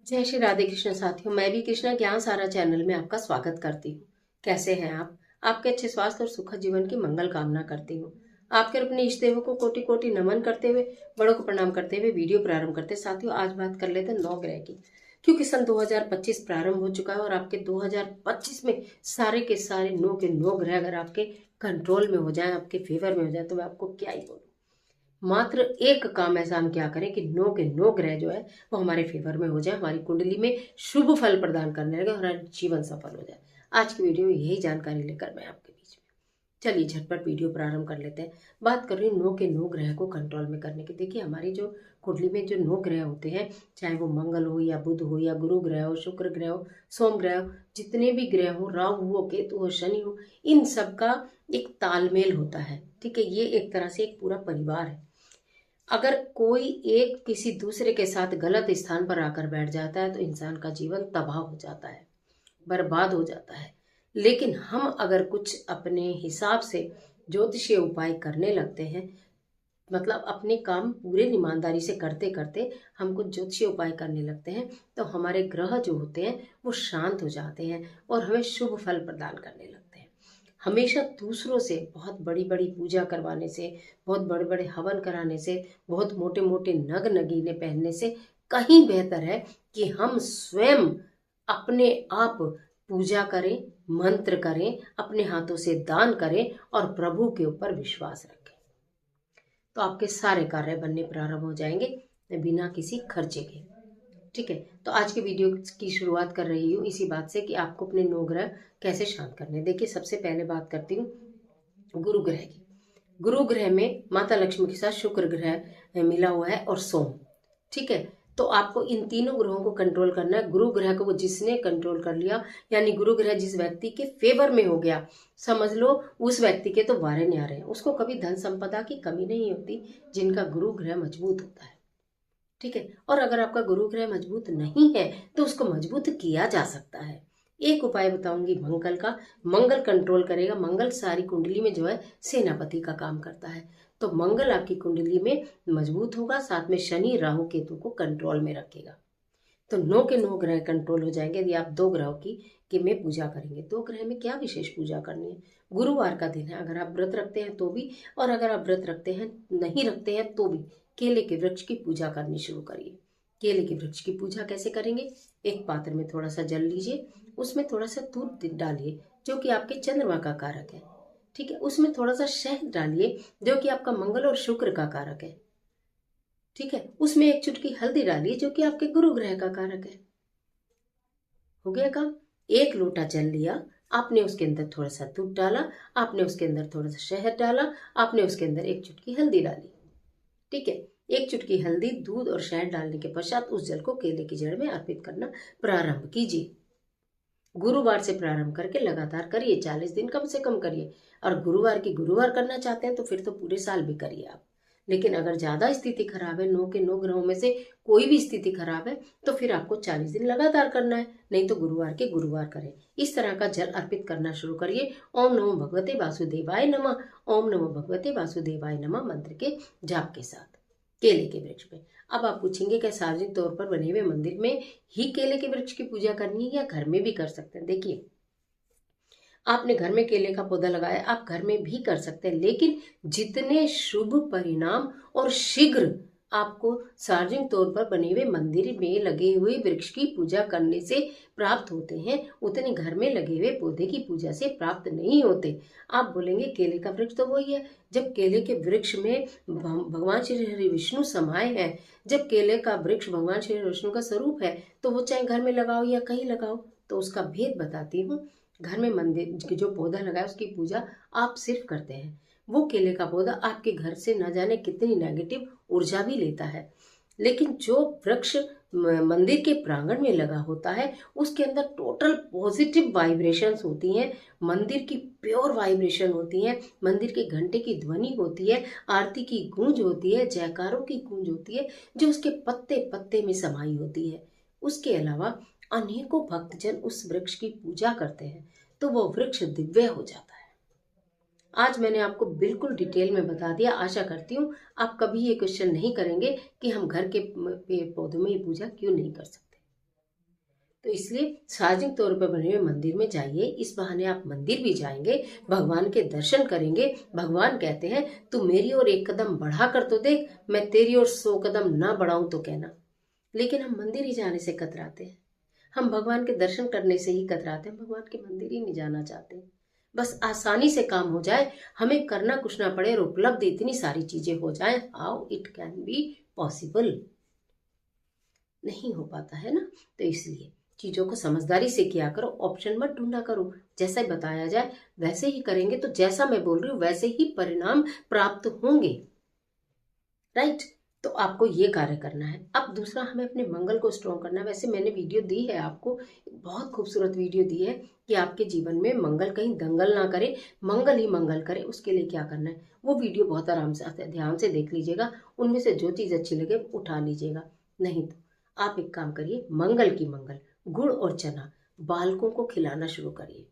जय श्री राधे कृष्ण साथियों। मैं भी कृष्णा ज्ञान सारा चैनल में आपका स्वागत करती हूँ। कैसे हैं आप? आपके अच्छे स्वास्थ्य और सुखद जीवन की मंगल कामना करती हूँ। आपके अपने इष्ट देवों को कोटि कोटि नमन करते हुए, बड़ों को प्रणाम करते हुए वीडियो प्रारंभ करते हैं। साथियों, आज बात कर लेते हैं नौ ग्रह की, क्योंकि सन 2025 प्रारंभ हो चुका है और आपके 2025 में सारे के सारे नौ के नौ ग्रह अगर आपके कंट्रोल में हो जाए, आपके फेवर में हो जाए, तो मैं आपको क्या ही बोलूँ। मात्र एक काम ऐसा हम क्या करें कि नो के नो ग्रह जो है वो हमारे फेवर में हो जाए, हमारी कुंडली में शुभ फल प्रदान करने लगे और हमारा जीवन सफल हो जाए। आज की वीडियो में यही जानकारी लेकर मैं आपके बीच में, चलिए झटपट वीडियो प्रारंभ कर लेते हैं। बात कर रही हूँ नो के नो ग्रह को कंट्रोल में करने की। देखिए, हमारी जो कुंडली में जो नो ग्रह होते हैं, चाहे वो मंगल हो या बुध हो या गुरु ग्रह हो, शुक्र ग्रह हो, सोम ग्रह हो, जितने भी ग्रह हो, राहु हो, केतु हो, शनि हो, इन सब का एक तालमेल होता है। ठीक है, ये एक तरह से एक पूरा परिवार है। अगर कोई एक किसी दूसरे के साथ गलत स्थान पर आकर बैठ जाता है तो इंसान का जीवन तबाह हो जाता है, बर्बाद हो जाता है। लेकिन हम अगर कुछ अपने हिसाब से ज्योतिषीय उपाय करने लगते हैं, मतलब अपने काम पूरे ईमानदारी से करते करते हम कुछ ज्योतिषीय उपाय करने लगते हैं, तो हमारे ग्रह जो होते हैं वो शांत हो जाते हैं और हमें शुभ फल प्रदान करने लगते हैं। हमेशा दूसरों से बहुत बड़ी बड़ी पूजा करवाने से, बहुत बड़े बड़े हवन कराने से, बहुत मोटे मोटे नग नगीने पहनने से कहीं बेहतर है कि हम स्वयं अपने आप पूजा करें, मंत्र करें, अपने हाथों से दान करें और प्रभु के ऊपर विश्वास रखें। तो आपके सारे कार्य बनने प्रारंभ हो जाएंगे बिना किसी खर्चे के। ठीक है, तो आज के वीडियो की शुरुआत कर रही हूँ इसी बात से कि आपको अपने नौ ग्रह कैसे शांत करने। देखिए, सबसे पहले बात करती हूँ गुरु ग्रह की। गुरु ग्रह में माता लक्ष्मी के साथ शुक्र ग्रह मिला हुआ है और सोम। ठीक है, तो आपको इन तीनों ग्रहों को कंट्रोल करना है। गुरु ग्रह को जिसने कंट्रोल कर लिया, यानी गुरु ग्रह जिस व्यक्ति के फेवर में हो गया, समझ लो उस व्यक्ति के तो वारे न्यारे हैं, उसको कभी धन संपदा की कमी नहीं होती, जिनका गुरु ग्रह मजबूत होता है। ठीक है, और अगर आपका गुरु ग्रह मजबूत नहीं है तो उसको मजबूत किया जा सकता है। एक उपाय बताऊंगी मंगल का। मंगल कंट्रोल करेगा। मंगल सारी कुंडली में जो है सेनापति का काम करता है। तो मंगल आपकी कुंडली में मजबूत होगा, साथ में शनि राहु केतु को कंट्रोल में रखेगा। तो नौ के नौ ग्रह कंट्रोल हो जाएंगे यदि आप दो ग्रहों की में पूजा करेंगे। दो ग्रह में क्या विशेष पूजा करनी है? गुरुवार का दिन है, अगर आप व्रत रखते हैं तो भी, और अगर आप व्रत रखते हैं नहीं रखते हैं तो भी केले के वृक्ष की पूजा करनी शुरू करिए। केले के वृक्ष की पूजा कैसे करेंगे? एक पात्र में थोड़ा सा जल लीजिए, उसमें थोड़ा सा दूध डालिए जो कि आपके चंद्रमा का कारक है। ठीक है, उसमें थोड़ा सा शहद डालिए जो कि आपका मंगल और शुक्र का कारक है। ठीक है, उसमें एक चुटकी हल्दी डालिए जो कि आपके गुरु ग्रह का कारक है। हो गया काम। एक लोटा जल लिया, आपने उसके अंदर थोड़ा सा दूध डाला, आपने उसके अंदर थोड़ा सा शहद डाला, आपने उसके अंदर एक चुटकी हल्दी डाली। ठीक है, एक चुटकी हल्दी, दूध और शहद डालने के पश्चात उस जल को केले की जड़ में अर्पित करना प्रारंभ कीजिए। गुरुवार से प्रारंभ करके लगातार करिए, 40 दिन कम से कम करिए। और गुरुवार की गुरुवार करना चाहते हैं तो फिर तो पूरे साल भी करिए आप। लेकिन अगर ज्यादा स्थिति खराब है, नौ के नौ ग्रहों में से कोई भी स्थिति खराब है, तो फिर आपको 40 दिन लगातार करना है, नहीं तो गुरुवार के गुरुवार करें। इस तरह का जल अर्पित करना शुरू करिए। ओम नमो भगवते वासुदेवाय नमः, ओम नमो भगवते वासुदेवाय नमः मंत्र के जाप के साथ केले के वृक्ष पे। अब आप पूछेंगे क्या सार्वजनिक तौर पर बने हुए मंदिर में ही केले के वृक्ष की पूजा करनी है या घर में भी कर सकते हैं? देखिए, आपने घर में केले का पौधा लगाया, आप घर में भी कर सकते हैं, लेकिन जितने शुभ परिणाम और शीघ्र आपको सार्वजनिक तौर पर बने हुए मंदिर में लगे हुए वृक्ष की पूजा करने से प्राप्त होते हैं, उतने घर में लगे हुए पौधे की पूजा से प्राप्त नहीं होते। आप बोलेंगे केले का वृक्ष तो वही है। जब केले के वृक्ष में भगवान श्री हरि विष्णु समाये हैं, जब केले का वृक्ष भगवान श्री विष्णु का स्वरूप है, तो वो चाहे घर में लगाओ या कहीं लगाओ। तो उसका भेद बताती हूँ। घर में मंदिर की जो पौधा लगाया उसकी पूजा आप सिर्फ करते हैं, वो केले का पौधा आपके घर से न जाने कितनी नेगेटिव ऊर्जा भी लेता है। लेकिन जो वृक्ष मंदिर के प्रांगण में लगा होता है, उसके अंदर टोटल पॉजिटिव वाइब्रेशंस होती हैं, मंदिर की प्योर वाइब्रेशन होती है, मंदिर के घंटे की ध्वनि होती है, आरती की गूंज होती है, जयकारों की गूंज होती है, जो उसके पत्ते पत्ते में समाई होती है। उसके अलावा अनेकों भक्तजन उस वृक्ष की पूजा करते हैं, तो वो वृक्ष दिव्य हो जाता है। आज मैंने आपको बिल्कुल डिटेल में बता दिया। आशा करती हूँ आप कभी ये क्वेश्चन नहीं करेंगे कि हम घर के पेड़ पौधों में ये पूजा क्यों नहीं कर सकते। तो इसलिए सार्वजनिक तौर पर बने हुए मंदिर में जाइए, इस बहाने आप मंदिर भी जाएंगे, भगवान के दर्शन करेंगे। भगवान कहते हैं तू मेरी ओर एक कदम बढ़ा कर तो देख, मैं तेरी ओर 100 कदम ना बढ़ाऊं तो कहना। लेकिन हम मंदिर ही जाने से कतराते हैं, हम भगवान के दर्शन करने से ही कतराते हैं, भगवान के मंदिर ही नहीं जाना चाहते। बस आसानी से काम हो जाए, हमें करना कुछ ना पड़े और उपलब्ध इतनी सारी चीजें हो जाए। How it can be possible? नहीं हो पाता है ना। तो इसलिए चीजों को समझदारी से किया करो, ऑप्शन मत ढूंढा करो। जैसा ही बताया जाए वैसे ही करेंगे तो जैसा मैं बोल रही हूँ वैसे ही परिणाम प्राप्त होंगे। राइट। तो आपको ये कार्य करना है। अब दूसरा, हमें अपने मंगल को स्ट्रॉन्ग करना है। वैसे मैंने वीडियो दी है आपको, बहुत खूबसूरत वीडियो दी है कि आपके जीवन में मंगल कहीं दंगल ना करे, मंगल ही मंगल करे। उसके लिए क्या करना है वो वीडियो बहुत आराम से ध्यान से देख लीजिएगा, उनमें से जो चीज़ अच्छी लगे उठा लीजिएगा। नहीं तो आप एक काम करिए, मंगल की मंगल गुड़ और चना बालकों को खिलाना शुरू करिए।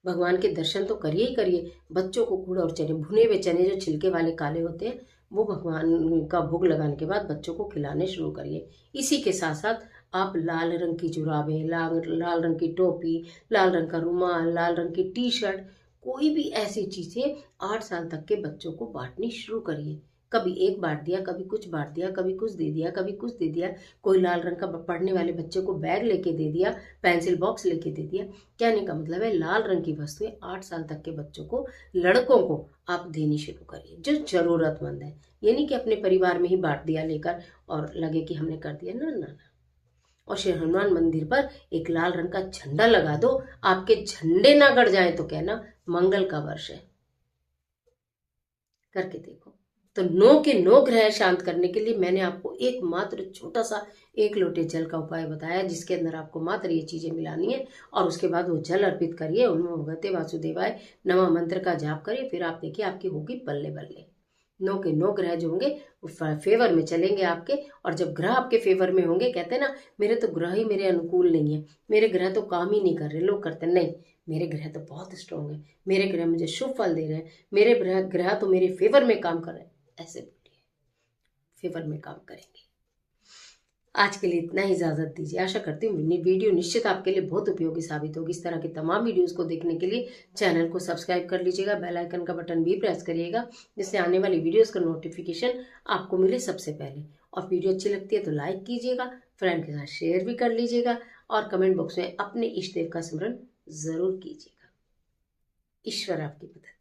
भगवान के दर्शन तो करिए ही करिए, बच्चों को गुड़ और चने, भुने हुए चने जो छिलके वाले काले होते हैं, वो भगवान का भोग लगाने के बाद बच्चों को खिलाने शुरू करिए। इसी के साथ साथ आप लाल रंग की जुराबें, लाल रंग की टोपी, लाल रंग का रुमाल, लाल रंग की टी शर्ट, कोई भी ऐसी चीजें 8 साल तक के बच्चों को बांटनी शुरू करिए। कभी एक बांट दिया, कभी कुछ बांट दिया, कभी कुछ दे दिया, कभी कुछ दे दिया। कोई लाल रंग का पढ़ने वाले बच्चे को बैग लेके दे दिया, पेंसिल बॉक्स लेके दे दिया। कहने का मतलब है लाल रंग की वस्तुएं 8 साल तक के बच्चों को, लड़कों को आप देनी शुरू करिए जो जरूरतमंद है। ये नहीं कि अपने परिवार में ही बांट दिया लेकर और लगे कि हमने कर दिया, ना ना ना। और श्री हनुमान मंदिर पर एक लाल रंग का झंडा लगा दो, आपके झंडे ना गड़ जाए तो कहना मंगल का वर्ष है। करके देखो। तो नो के नो ग्रह शांत करने के लिए मैंने आपको एक मात्र छोटा सा 1 लोटे जल का उपाय बताया, जिसके अंदर आपको मात्र ये चीजें मिलानी है और उसके बाद वो जल अर्पित करिए। ओम नमो भगवते वासुदेवाय नमः मंत्र का जाप करिए, फिर आप देखिए आपकी होगी बल्ले बल्ले। नो के नो ग्रह जो होंगे वो फेवर में चलेंगे आपके। और जब ग्रह आपके फेवर में होंगे, कहते हैं ना मेरे तो ग्रह ही मेरे अनुकूल नहीं है, मेरे ग्रह तो काम ही नहीं कर रहे, लोग करते नहीं, मेरे ग्रह तो बहुत स्ट्रांग है, मेरे ग्रह मुझे शुभ फल दे रहे हैं, मेरे ग्रह तो मेरे फेवर में काम कर रहे हैं, ऐसे बोलिए, फेवर में काम करेंगे। आज के लिए इतना ही, इजाजत दीजिए। आशा करती हूँ वीडियो निश्चित आपके लिए बहुत उपयोगी साबित होगी। इस तरह की तमाम वीडियोस को देखने के लिए चैनल को सब्सक्राइब कर लीजिएगा, बेल आइकन का बटन भी प्रेस करिएगा, जिससे आने वाली वीडियोस का नोटिफिकेशन आपको मिले सबसे पहले। और वीडियो अच्छी लगती है तो लाइक कीजिएगा, फ्रेंड के साथ शेयर भी कर लीजिएगा और कमेंट बॉक्स में अपने इष्ट देव का स्मरण जरूर कीजिएगा। ईश्वर आपकी मदद